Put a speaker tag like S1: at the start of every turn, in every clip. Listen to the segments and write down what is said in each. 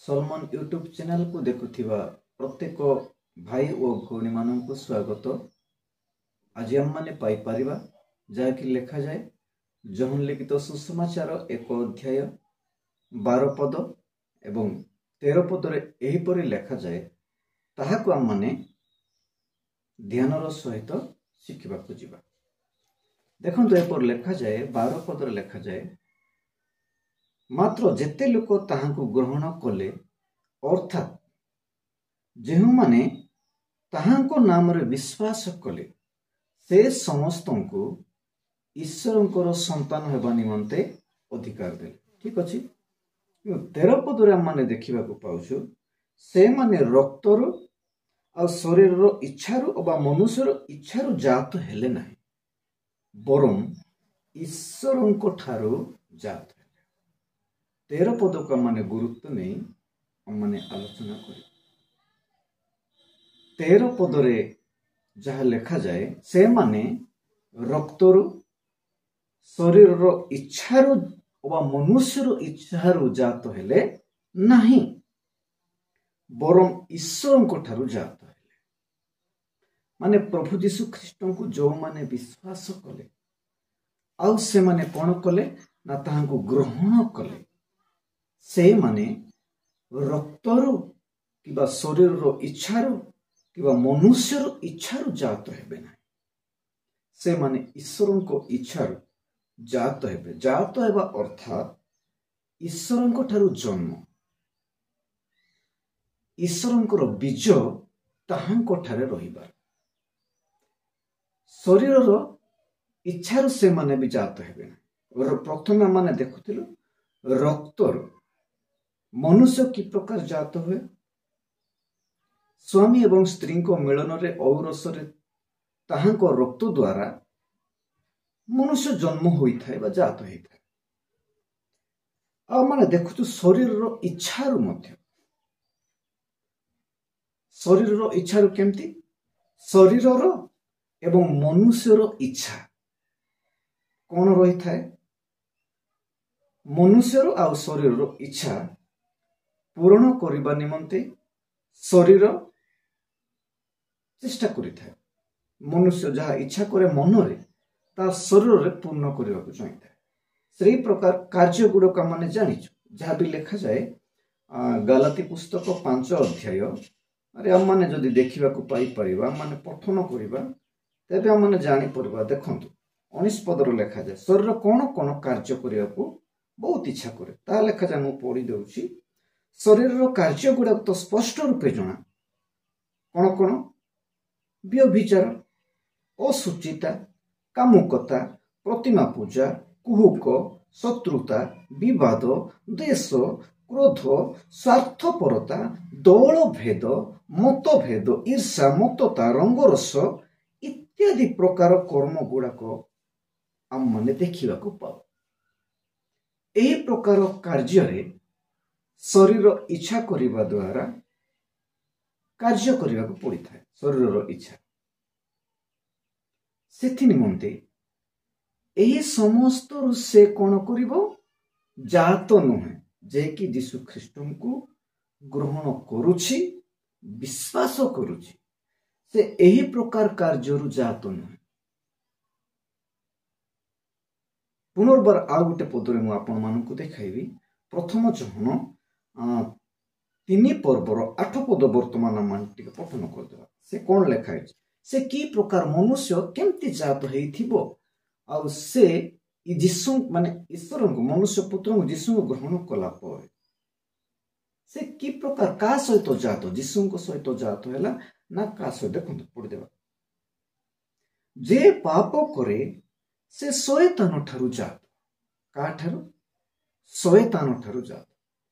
S1: Salman YouTube channel को देखुथिबा प्रत्येक भाई और भौणी मानक स्वागत। आज आम मैंने पाइपर जहाँकि लिखा जाए जहन लिखित सुसमाचार 1 अध्याय 12 पद एवं 13 पदरे एहीपरि लिखा जाए ताहाकु आम माने ध्यानर सहित शिखा जा। देखो एपर लिखा जाए 12 पदर लिखा जाए मात्र जेते लोक ताहाकु ग्रहण कले अर्थात जेहु माने ताहांको नाम रे विश्वास कले से समस्त को ईश्वर संतान हेबा निमंते अधिकार देले। ठीक अछि। 13 पदरे हम माने देखिबा को पाउछु से माने रक्तर आ शरीर रो इच्छारु अबा मनुष्यर इच्छारु जात हेले नाही बरम ईश्वर को ठारो जात। 13 पद को माने गुरुत्व नहीं माने आलोचना करी। 13 पदरे जहाँ लिखा जाए से माने रक्तरु शरीर रो इच्छारु वा मनुष्यर इच्छारु जात हेले नहीं बरम ईश्वर को ठारू जात हेले। माने प्रभु जीशु ख्रीष्ट को जो माने विश्वास कले आउ से माने कौन कले ना ताहांको ग्रहण कले से माने रक्तरु किबा शरीर रो इच्छारु किबा मनुष्यर इच्छारु जात हेबे ना से माने ईश्वर को इच्छारु जात हेबे। जात हेबा अर्थात ईश्वर को ठारू जन्म ईश्वर बीज ताहांको ठारे रहिबार शरीर रो इच्छारु से माने भी जात हेबे ना। प्रथम माने देखुथिलु रक्तरु मनुष्य कि प्रकार जात हुए स्वामी एवं स्त्री को मिलन रे औरसरे ताहांको रक्त द्वारा मनुष्य जन्म होइथाय बा जात होइथाय। आ माने देखुछु शरीर रो इच्छारु मध्य शरीर रो इच्छारु केमती शरीर रो एवं मनुष्य रो इच्छा कौन रही थाए मनुष्य रो आ शरीर रो इच्छा पूर्ण करिबा निमंते शरीर चेष्टा करि थाए। मनुष्य जहाँ इच्छा करे मन रे ता शरीर रे पूर्ण करबा को चाहि थाए। सही प्रकार कार्य गुड़क माने जानिछु जहाँ भी लिखा जाए गलाती पुस्तक 5 अध्याय अरे हम माने जदि देखिबा को पाई परिबा माने पठन करिबा तेबे हम माने जानि परबा। देखंतु 19 पदर लिखा जाए शरीर कोन कोन कार्य करिया को बहुत इच्छा करे ता लिखा जाए मु पढ़ी देउछि। शरीर रो कार्य गुड़ाक तो स्पष्ट रूपे जना कौन कौन व्यभिचार असुचिता कामुकता प्रतिमा पूजा कुहुक शत्रुता विवाद देश क्रोध स्वार्थपरता दल भेद मतभेद ईर्षा मतता रंगरस इत्यादि प्रकार कर्म गुड़ाक आम माने देखिबा को पाओ। एही प्रकार कार्य रे शरीर इच्छा करिबा द्वारा कार्य करिबा को पड़ी थाए। शरीर इच्छा सेथि निमंते एही समस्त से कौन करिबो जात नुहे जे कि यीशु ख्रीष्ट को ग्रहण करुछि विश्वास करुछि से एही प्रकार कार्य जात नुहे। पुनर्बार आ गोटे पदरे मु आपण मानकु देखाइबी प्रथम जहन 3 पर्वर 8 पद वर्तमान मान टिके पठन करदेवा से कौन लिखा है से की प्रकार मनुष्य केमती जात हेइथिबो आ से यीशु माने ईश्वर को मनुष्य पुत्र को यीशु को ग्रहण कला पर से की प्रकार का सहित जात यीशु को सहित जात हैला ना का सहित देखंतु पढ़ि देबा जे पाप करे से शैतान ठारू जात का ठारू शैतान ठारू जात।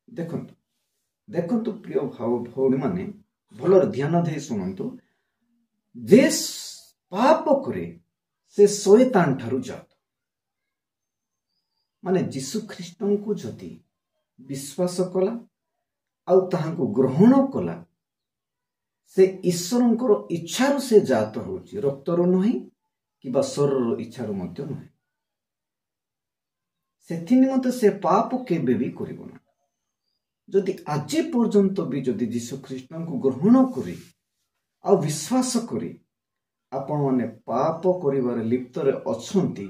S1: देखंतु देखंतु प्रिय भाव भौणी माने भलर ध्यान दे सुनंतु जे पाप करे से शैतान ठारू जात माने यीशु ख्रीष्ट को जदि विश्वास कला आउ ताहांको ग्रहण कला से ईश्वर इच्छारु से जात होची रक्तर नही कि शरीर इच्छारु मध्य नही सेथि निमंते से पाप केबे भी करिबो ना। जदि आज पर्यंत भी जदि जीशु ख्रीष्ट को ग्रहण करी आ विश्वास करी आपण माने पाप करिवार लिप्त रे अछंती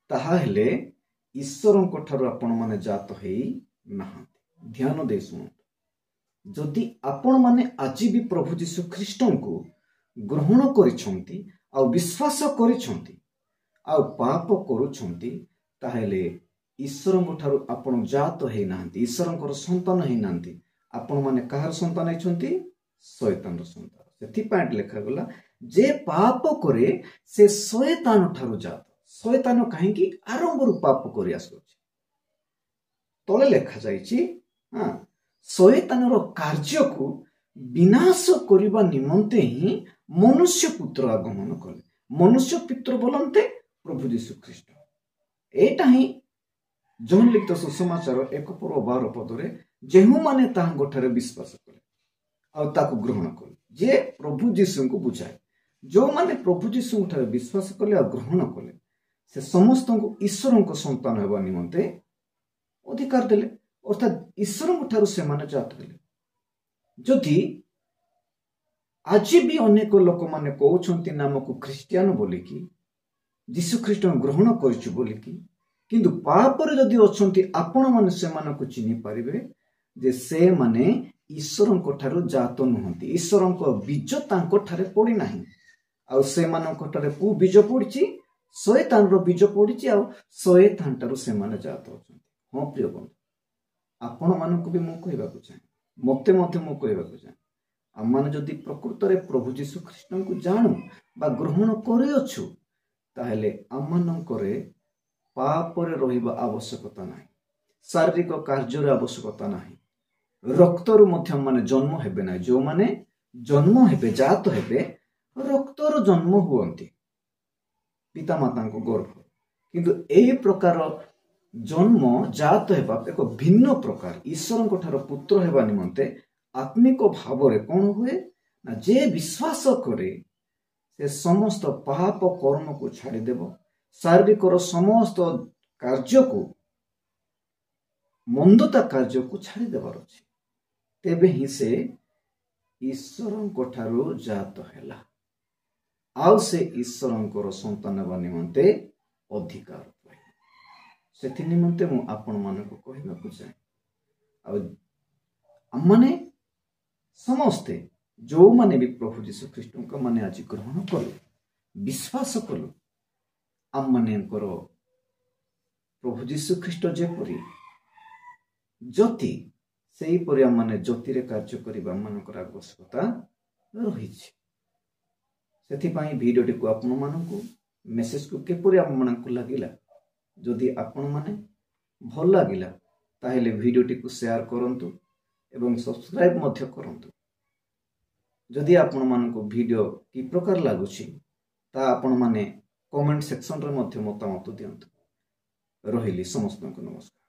S1: ताहा हेले ईश्वरंको ठारू आपण माने जात हेई नाहंती। ध्यान दे सुन, जदि आपण माने आज भी प्रभु जीशु ख्रीष्ट को ग्रहण करिछंती आ विश्वास करिछंती आ पाप करूछंती ताहेले ईश्वरंको ठारू आपण जात हेई नाहंती, ईश्वरंकर संतान हेई नाहंती। आपण माने काहार संतान हेछंती? शैतान रो संतान। सेथि पॉइंट लेखा गला जे पाप करे से शैतान ठारू जात। शैतान काहे कि आरंभरु पाप करि आसुछि। तले लेखा जाइछि शैतान रो कार्य को विनाश करिबा निमंते ही मनुष्य पुत्र आगमन कले। मनुष्य पुत्र बोलन्ते प्रभु जीशु ख्रीष्ट। एटा ही जन लिखित सुसमाचार 1:12 पदरे जेहु माने ताहांगठारे विश्वास कले आ ताकु ग्रहण कले। जे प्रभु जीशु को बुझाए, जो माने प्रभु जीशु ठारे विश्वास कले आ ग्रहण कले से समस्त को ईश्वर को संतान हेबा निमंते अधिकार देले, अर्थात ईश्वर को ठारू से माने जात हेले। जदि आज भी अनेक लोक माने कहउछंती नामक ख्रिस्टियन बोली कि जीशु ख्रीष्ट ग्रहण करछु बोली कि, किंतु पापर जदि अछंती आपण माने से मानको चिन्हि पारिबे जे से माने ईश्वर को ठारू जात नहंती। ईश्वर को बीज तांको ठारे पड़ी नाही आ से मानको ठारे पु बीज पड़िछि, शैतान रो बीज पड़िछि आ शैतान ठारू से माने जात होछंती। हां प्रिय बंधु, आपण मानको भी मु कहबाकू चाहे, मते मते मु कहबाकू चाहे, आम माने जदि प्रकृत रे प्रभु जीशु ख्रीष्ट को जानू बा ग्रहण करे अछु ताहेले आम मानकरे पाप रे रहिबा आवश्यकता नाही, शारीरिक कार्य रे आवश्यकता नाही, रक्तरु मध्य माने जन्म हेबे नाही। जो माने जन्म हेबे जात हेबे रक्तर जन्म हुअंती पिता माता को गर्भ, किंतु एही प्रकार जन्म जात हेबा एक भिन्न प्रकार ईश्वर को ठार पुत्र हेबा निमंते आत्मिक भाव रे कोन हुए ना जे विश्वास करे से समस्त पाप कर्म को छाड़ी देव, शारीरिक समस्त कार्य को मंदता कार्य को छाड़ी देवार अछि, तेबे ही से ईश्वर को ठारू जात हेला आउ से ईश्वर संतान हेबा निमंते अधिकार पाए। सेथि निमंते मु आपण मानको कहिबाकू चाहे आ आमने समस्ते जो माने भी प्रभु जीशु ख्रीष्ट को माने आज ग्रहण कलु विश्वास कलु आम माने प्रभु जीशु ख्रीष्ट जेपरि ज्योति सेही परि आम माने ज्योति रे कार्य करिबा मानकर आवश्यकता रहिछि। सेथि पई भिडियोटी को आपण मानकु मेसेज को केपरि आम मानकु लागिला, जदि आपण माने भल लागिला ताहेले भिडियोटी को शेयर करंतु एवं सब्सक्राइब मध्य करंतु। जदि आपण मानकु वीडियो की प्रकार लागुछि ता आपण माने कमेंट सेक्शन रे मध्य मतामत दियंतु। रहिली समस्त को नमस्कार।